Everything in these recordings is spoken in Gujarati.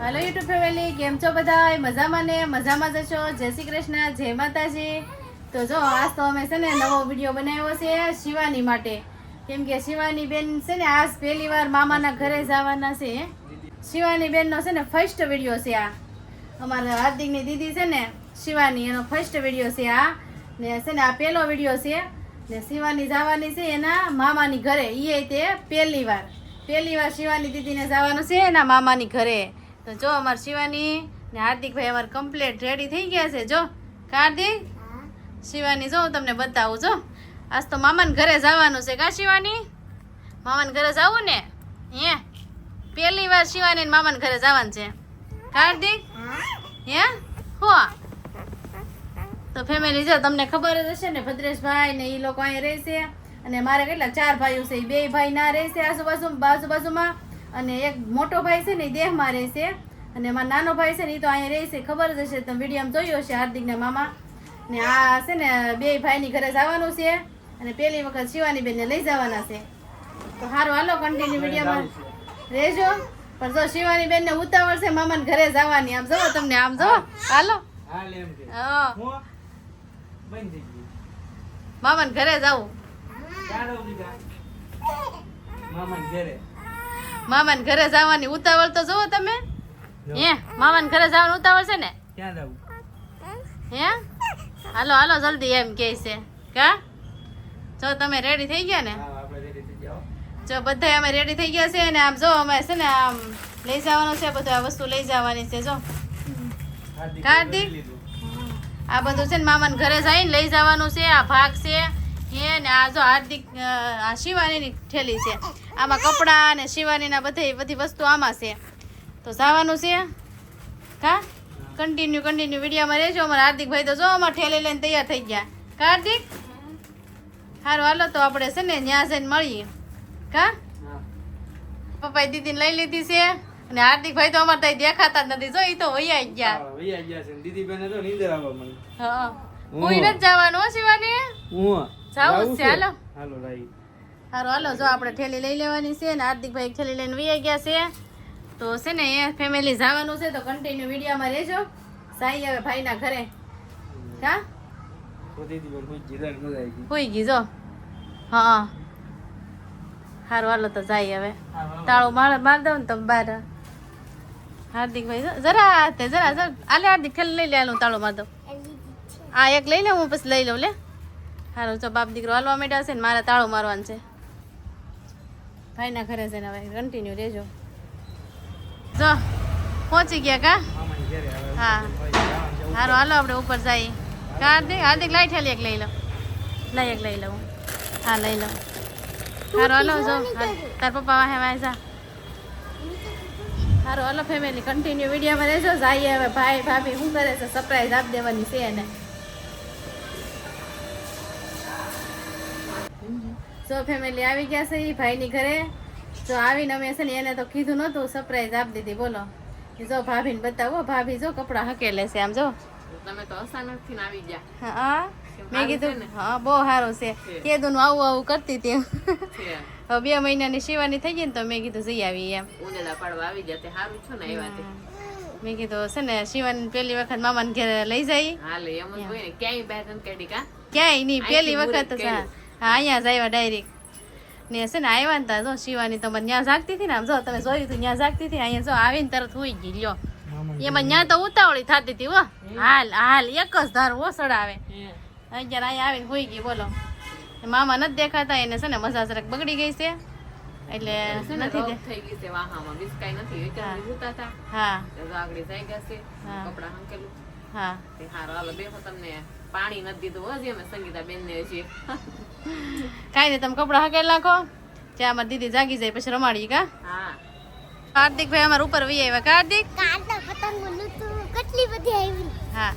हेलो यूट्यूब फैमिली केम छो बधाय मजामा ने मजामा ज छो। जय श्री कृष्ण जय माताजी। तो जो आज तो અમે છે ને નવો વિડિયો બનાવ્યો છે શિવાની માટે, કેમ કે શિવાની બેન છે ને આજ પહેલી વાર મામાના ઘરે જવાના છે। શિવાની બેન નો છે ને ફર્સ્ટ વિડિયો છે આ, અમારા હાર્દિકની દીદી છે ને શિવાની, એનો ફર્સ્ટ વિડિયો છે આ ને છે ને આ પહેલો વિડિયો છે ને શિવાની જવાની છે એના મામાની ઘરે, ઈ તે પહેલી વાર શિવાની દીદીને જવાનું છે એના મામાની ઘરે। તો જો અમાર શિવાની ને હાર્દિકભાઈ અમાર કમ્પ્લીટ રેડી થઈ ગયા છે। જો હાર્દિક શિવાની જો હું તમને બતાવું। જો આજ તો મામાને ઘરે જવાનું છે કા શિવાની? મામાને ઘરે જવું ને? હે પહેલી વાર શિવાની ને મામાને ઘરે જવાનું છે હાર્દિક? હે હો તો ફેમિલી જો તમને ખબર જ હશે ને, ભદ્રેશભાઈ ને એ લોકો અહીં રહેશે અને મારે કેટલા 4 ભાઈઓ છે, 2 ભાઈ ના રહેશે બાજુબાજુમાં અને એક મોટો ભાઈ છે ને એ દેહમાં રહેશે અને મારો નાનો ભાઈ છે ને એ તો અહીંયા રહેશે। ખબર જ હશે, તમે વિડીયોમાં જોયું હશે હાર્દિકના મામા ને આ છે ને 2 ભાઈની ઘરે જવાનું છે અને પહેલી વખત શિવાની બેનને લઈ જવાના છે। તો સારું હાલો કન્ટિન્યુ વિડીયોમાં રહેજો। પણ જો શિવાની બેનને ઉતાવળ છે મામાને ઘરે જવાની, આમ જો તમને આમ જો હાલો મામાને ઘરે જવું, મામાને ઘરે જવાની ઉતાવળ તો જોવો તમે। હે મામાને ઘરે જવાનું ઉતાવળ છે ને? હે હાલો હાલો જલ્દી એમ કે છે કા? જો તમે રેડી થઈ ગયા ને? જો બધા અમે રેડી થઈ ગયા છે ને આમ જો અમે છે ને આમ લઈ જવાનું છે, બધું આ વસ્તુ લઈ જવાની છે। જો કાર્તિક આ બધું છે ને મામાને ઘરે જઈને લઈ જવાનું છે। આ ભાગ છે હે ને આ જો હાર્દિક આ શિવાનીની થેલી છે, આમાં કપડાં ને શિવાનીના બધી વસ્તુ આમાં છે। તો જવાનું છે કા? કન્ટિન્યુ વિડીયોમાં રહેજો। અમારા હાર્દિકભાઈ તો જો અમારે ઠેલી લઈને તૈયાર થઈ ગયા કાર્તિક। સારું હાલો તો આપણે છે ને ત્યાં જઈને મળીએ કા? પપ્પાએ દીદીને લઈ લીધી છે અને હાર્દિકભાઈ તો અમારે ત્યાં દેખાતા જ નથી, જો એ તો વૈયા ગયા છે દીદી બેને તો નીંદર આવવા મને। હા કોઈ નથી જવાનું હો શિવાની? જાવું છે હાલો સારું હાલો જો આપણે ઠેલી લઈ લેવાની છે ને હાર્દિકભાઈ ઠેલી લઈને વૈયા ગયા છે। તો છે ને એ ફેમિલી જવાનું છે તો કન્ટિન્યુ વિડીયોમાં રહેજો। સાઈ હવે ભાઈના ઘરે કા? હોઈ ગઈ જો હા સારું હાલો તો જાય હવે, તાળું માર દઉં ને તમે બહાર। હાર્દિકભાઈ જરા આલે હાર્દિક ઠેલી લઈ લે, હાલું તાળું માર દઉં। આ એક લઈ લે હું પછી લઈ લઉં લે। સારું જો બાપ દીકરો હાલવા માંડ્યા છે ને મારે તાળું મારવાનું છે ભાઈના ઘરે છે ને હવે કન્ટિન્યુ રહેજો। જો પહોંચી ગયા કા? હા સારું હાલો આપણે ઉપર જઈએ કા? હાર્દિક લાઈ ઠેલી એક લઈ લો, એક લઈ લઉં। હા લઈ લો સારું હાલો જો તાર પપ્પા વાહે જા। સારું હાલો ફેમિલી કન્ટિન્યુ વિડીયોમાં રહેજો। જઈએ હવે ભાઈ ભાભી શું કરે છે, સરપ્રાઈઝ આપી દેવાની છે એને। જો ફેમિલી આવી ગયા છે એ ભાઈની ઘરે। જો આવીને અમે છે ને એને તો કીધું નહોતું, સરપ્રાઈઝ આપી દીધી। બોલો જો ભાભીને બતાવો, ભાભી જો કપડાં હકેલે છે આમ જો। તમે તો અચાનક થી આવી ગયા। હા મેં કીધું હા બહુ સારું છે, કીધું આવું કરતી હતી। હવે 2 મહિનાની શિવાની થઈ ગઈ ને તો મેં કીધું જઈ આવી એમ। ઉંદેડા પાડવા આવી ગયા તે સારું છો ને આવ્યા મેં કીધું છે ને શિવાની પહેલી વખત મામાને ઘરે લઈ જાય। હાલે એમ જ હોય ને, ક્યાંય બહાર નથી કાઢી કા? ક્યાંય નહીં, પહેલી વખત જ હા અહીંયા જ આવ્યા ડાયરેક્ટ ને છે ને આવ્યા ને તા જો શિવાની તો ત્યાં જાગતી હતી ને આમ જો તમે જોયું હતું ત્યાં જાગતી હતી, અહીંયા જો આવીને તરત હોઈ ગઈ લ્યો। એમાં ત્યાં તો ઉતાવળી થતી હતી હો, હાલ એક જ ધાર ઓસડાવે, અત્યારે અહીંયા આવીને હોઈ ગઈ। બોલો મામા નથી દેખાતા, એને છે ને મજા જરાક બગડી ગઈ છે એટલે નથી થઈ ગઈ છે વાહામાં, બિસ્કાઈ નથી વિચાર જોતા હતા। હા આગળ જઈ ગયા છે કપડા હંકેલું। હા તે હારો હાલો બેહો, તમને પાણી નથી દીધું હજી અમે સંગીતા બેન ને છીએ। કાંઈ નહીં તમે કપડા હકેલ નાખો, ત્યાં અમારી દીદી જાગી જાય પછી રમાડી કા? હા હાર્દિકભાઈ અમારા ઉપર વી આવ્યા કા હાર્દિક? કેટલી બધી આવી। હા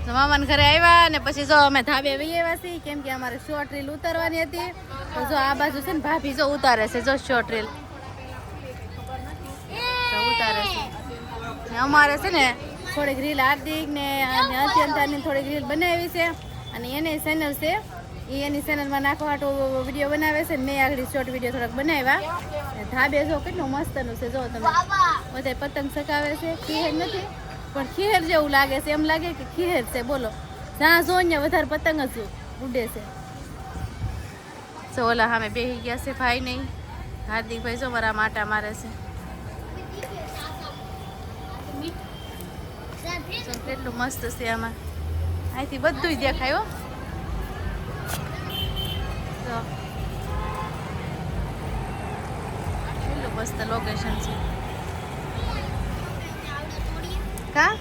તો મામાને ઘરે આવ્યા ને પછી જો અમે ધાબે વી આવ્યા છીએ, કેમ કે અમારે શોર્ટ રીલ ઉતારવાની હતી। તો જો આ બાજુ છે ને ભાભી જો ઉતારે છે, જો શોર્ટ રીલ ઉતારે છે। અમારે છે ને થોડીક રીલ હાર્દિક ને અત્યંતાની થોડીક રીલ બનાવી છે અને એને ચેનલ છે એ એની ચેનલમાં નાખવા હાટો વિડીયો બનાવે છે ને મેં આગળ શોર્ટ વિડીયો થોડાક બનાવ્યા. ધાબે જો કેટલું મસ્તનું છે, જો તમે બધા પતંગ ચગાવે છે. ખીહેર નથી પણ ખીહેર જેવું લાગે છે, એમ લાગે કે ખીહેર છે. બોલો જ્યાં જો ને વધારે પતંગ જ ઉડે છે. તો ઓલા સામે બેસી ગયા છે ભાઈ નહીં, હાર્દિકભાઈ જો મારા માટા મારે છે. જો કેટલું મસ્ત છે આમાં, અહીંથી બધું દેખાય હો. તો કેટલું મસ્ત લોકેશન છે કા.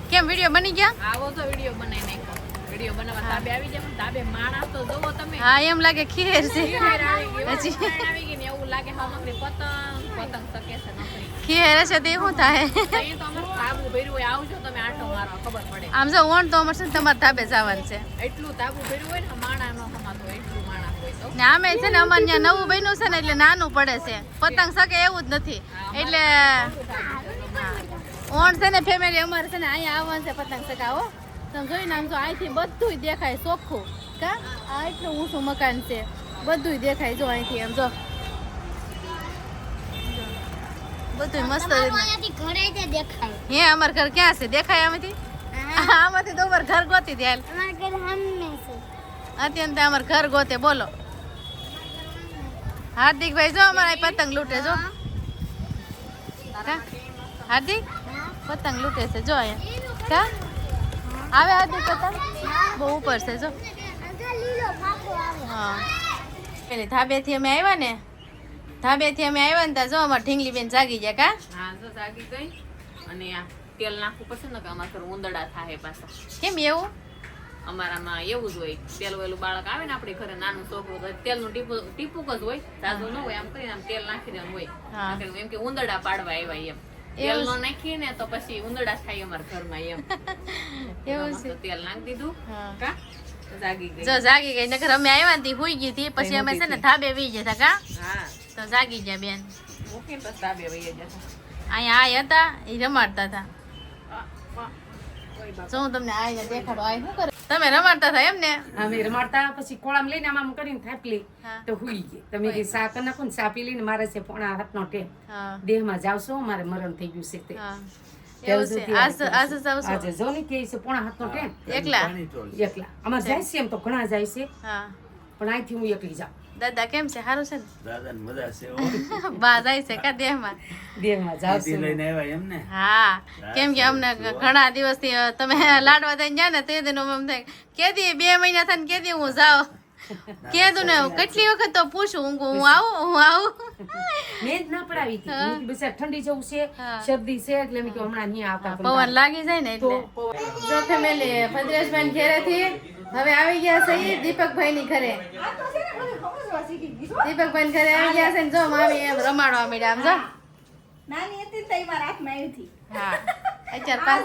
કેમ વિડીયો બની ગયા? આવો તો વિડીયો બનાવી નાખો. વિડીયો બનાવવા તાબે આવી જાય પણ તાબે માણસ તો જોવો તમે. હા એમ લાગે ખીર છે. ખીર આવી ગઈ ને એવું લાગે હમણાં પતંગ શકે છે નકરી. ખીર હશે તે શું થાય? અહીં તો અમારે તાબુ ભર્યું હોય, આવજો તમે આટો મારવા ખબર પડે. આમ જો ઓણ તો અમારે છે ને તમારે ધાબે જવાનું છે. એટલું તાબુ ભર્યું હોય ને માણા નો સમાતો એટલું માણા હોય તો. ને આમે છે ને અમારે ત્યાં નવું બન્યું છે ને એટલે નાનું પડે છે, પતંગ શકે એવું જ નથી. એટલે ઓણ છે ને ફેમિલી અમારે છે ને અહીંયા આવવાનું છે પતંગ ચગાવો. તમે જોઈને આમ જો અહીંથી બધું દેખાય ચોખ્ખું કા. આ એટલું ઊંચું મકાન છે, બધું દેખાય જો અહીંથી એમ જો બધું મસ્ત દેખાય. હે અમાર ઘર ક્યાં છે? દેખાય આમાંથી? આમાંથી તો અમાર ઘર ગોતી દે. અત્યંત અમાર ઘર ગોતે. બોલો હાર્દિકભાઈ જો અમારા પતંગ લૂંટે જો. હાર્દિક પતંગ લૂંટે છે જો અહીંયા કા. આવે હાર્દિક પતંગ બહુ ઉપર છે જો. હા પેલી ધાબેથી અમે આવ્યા ને, ધાબેથી અમે આવ્યા ને ત્યાં જો અમારે ઢીંગલી બેન જાગી ગયા કા. હા જો જાગી ગઈ. અને આ તેલ નાખવું પડશે ને કે અમારા ઘર ઉંદરડા થાય પાછા. કેમ એવું? અમારામાં એવું જ હોય. તેલ વેલું બાળક આવે ને આપણે ઘરે નાનું છોકરું તો તેલનું ટીપુક જ હોય, તાજું ન હોય. આમ કરીને આમ તેલ નાખી દેવાનું હોય. એમ કે ઉંદરડા પાડવા આવ્યા એમ. તેલ નો નાખીએ ને તો પછી ઉંદરડા થાય અમારા ઘરમાં એમ. એવું છે. તેલ નાખી દીધું કા જાગી ગઈ. જો જાગી ગઈ. નકર અમે આવ્યા ને હુઈ ગઈ હતી, પછી અમે છે ને ધાબે વી ગયા કા. હા તો જાગી ગયા બેન. મૂકીને પછી તાબે વહી જતા. અહીંયા આ હતા એ રમાડતા હતા. જો હું તમને આ દેખાડો. આ શું કરે? તમે રમાડતા હતા એમ ને? અમે રમાડતા પછી કોળામ લઈને આમ કરીને થાપલી તો હુઈ ગઈ. તમે કે સા કરી નાખો ને સા પી લઈને મારે છે પોણા હાથનો ટેમ હા દેહમાં જાવશો, મારે મરણ થઈ ગયું છે તે. હા એવું છે. આજે જાવ આજે જો ને કે છે પોણા હાથનો ટેમ એકલા? એકલા અમારે જાય છે એમ તો ઘણા જાય છે હા પણ અહીંથી હું એકલી જાઉં. દાદા કેમ છે? સારું છે ને? દાદાને મજા છે હો. બા જાય છે કા દેહમાં? દેહમાં જાવ દીદી છું. લઈને આવ્યા એમ ને. હા કેમ કે અમને ઘણા દિવસથી તમે લાડવા થઈને જાય ને તે દિન એમ થાય કેદી 2 મહિના થાય ને કેદી હું જાઉં. કીધું ને કેટલી વખત તો પૂછું હું આવું. મેં જ ના પડાવી હતી. મેં કીધું બસ ઠંડી જવું છે, શરદી છે એટલે મેં કીધું હમણાં નહીં આવતા. પવન લાગી જાય ને એટલે. જો ફેમિલી ભદ્રેશભાઈ ઘરેથી હવે આવી ગયા છે દીપકભાઈ ની ઘરે. દીપકભાઈ ઘરે આવી ગયા છે ને જો મામી એમ રમાડવા મળ્યા. આમ જો નાની હતી તઈ મારા હાથમાં આવી હતી. હા અત્યારે પાસ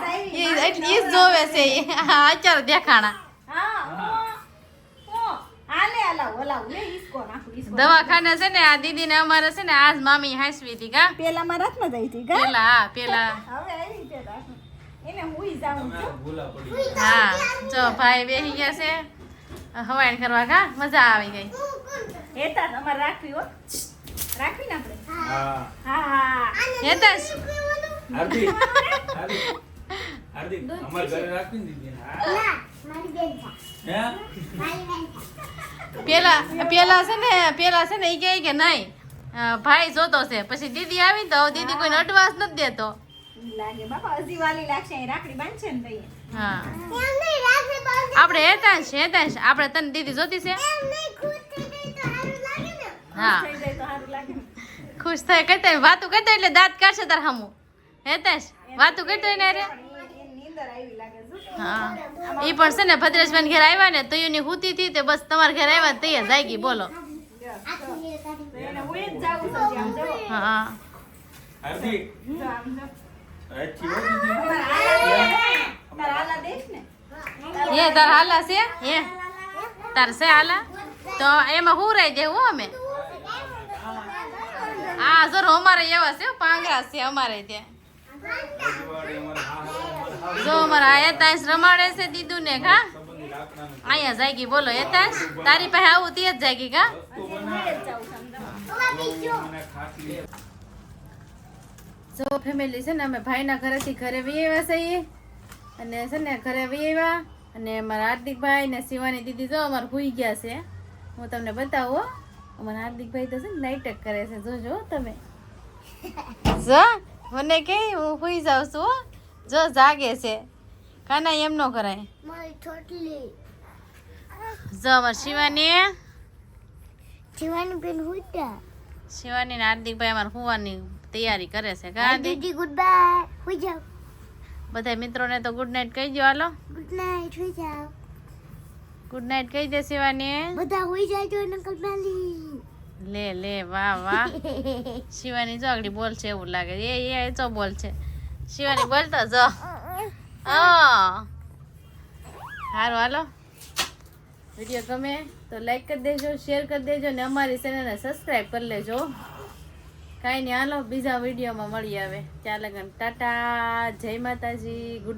એટલી જ જોવે છે. હા અત્યારે દેખાણા આલે આલાવ ઓલાવ લે ઈસકો નાખું ઈસકો. દવાખાને છે ને આ દીદી ને અમારે છે ને આજ મામી હાંસવી હતી કા. પેલા મારા હાથમાં જ આવી હતી કા. પેલા હા પેલા હવે આવી છે હાથમાં. એને હુઈ જાઉં છું. હા જો ભાઈ બેસી ગયા છે હવાઈન કરવા કા. મજા આવી ગઈ. હેતા તમારે રાખવી હો. રાખવી ને આપણે. હા. હા હા. હેતસ હાર્દિક હાર્દિક અમાર ઘરે રાખી દીધી ને. હા. હે? પેલા છે ને ઈ કહે કે નહીં ભાઈ જોતો છે. પછી દીદી આવી તો દીદી કોઈને અડવાન્સ નથી દેતો. લાગે બાપા હજી વાલી લાગશે અહીં રાખડી બાંધશે ને તઈ. હા આપણે હેતાંશ આપણે તને દીદી જોતી છે. હા થઈ જાય તો સારું લાગે ને. ખુશ થાય કરતા વાતું કરતા એટલે દાંત કાઢશે તાર હમું. હેતાંશ વાતું કરતો ને રે. એને નીંદર આવી લાગે જો. હા ઈ પણ છે ને ભદ્રેશભાઈ ઘેર આવ્યા ને તો એની હુતી થી તે બસ તમારા ઘેર આવ્યા ને તૈયાર જાગી. બોલો એને હુઈ જ જાવું છે આમ જો. હા હાર્દિક જો આમ જો. અચ્છી હો દીદી. તારા આલા દેશ ને. એ તાર હાલા છે હે તાર છે હાલા તો એમાં હું રહી જાય હું અમે. હા જરો અમારે એવા છે પાંગરા છે અમારે ત્યાં. જો અમારા આયા તાંસ રમાડે છે દીદુ ને કા. અહીંયા જાગી બોલો હેતાશ તારી પાસે આવું તે જ જાગી કા જો ફેમિલી છે ને અમે ભાઈના ઘરેથી ઘરે વી આવ્યા છીએ અને છે ને ઘરે વી આવ્યા અને મારા હાર્દિકભાઈ ને શિવાની દીદી જો અમારે હુઈ ગયા છે હું તમને બતાવું હો. અમારા હાર્દિકભાઈ તો છે ને નાઈટક કરે છે જોજો હો તમે જો મને કે હું હુઈ જાઉં છું હો. જો જાગે છે કાના એમ ન કરાય મારી છોટલી જો અમાર શિવાની જીવાની બેન હુતા શિવાની ને હાર્દિકભાઈ અમારે હુવાની તૈયારી કરે છે કા દીદી ગુડ બાય હુઈ જાઓ બધા મિત્રોને તો ગુડ નાઇટ કહી દો હાલો ગુડ નાઇટ હુઈ જાઓ ગુડ નાઇટ કહી દે શિવાની બધા હુઈ જાજો નકલ માલી લે લે વાહ વાહ શિવાની જો આગળ બોલ છે એવું લાગે એ તો બોલ છે શિવાની બોલતો જો હા સારું હાલો વિડીયો ગમે તો લાઈક કરી દેજો શેર કરી દેજો ને અમારી ચેનલને સબસ્ક્રાઈબ કરી લેજો કાંઈ નહીં હાલો બીજા વિડીયોમાં મળી આવે ત્યાં લગન ટાટા જય માતાજી ગુડ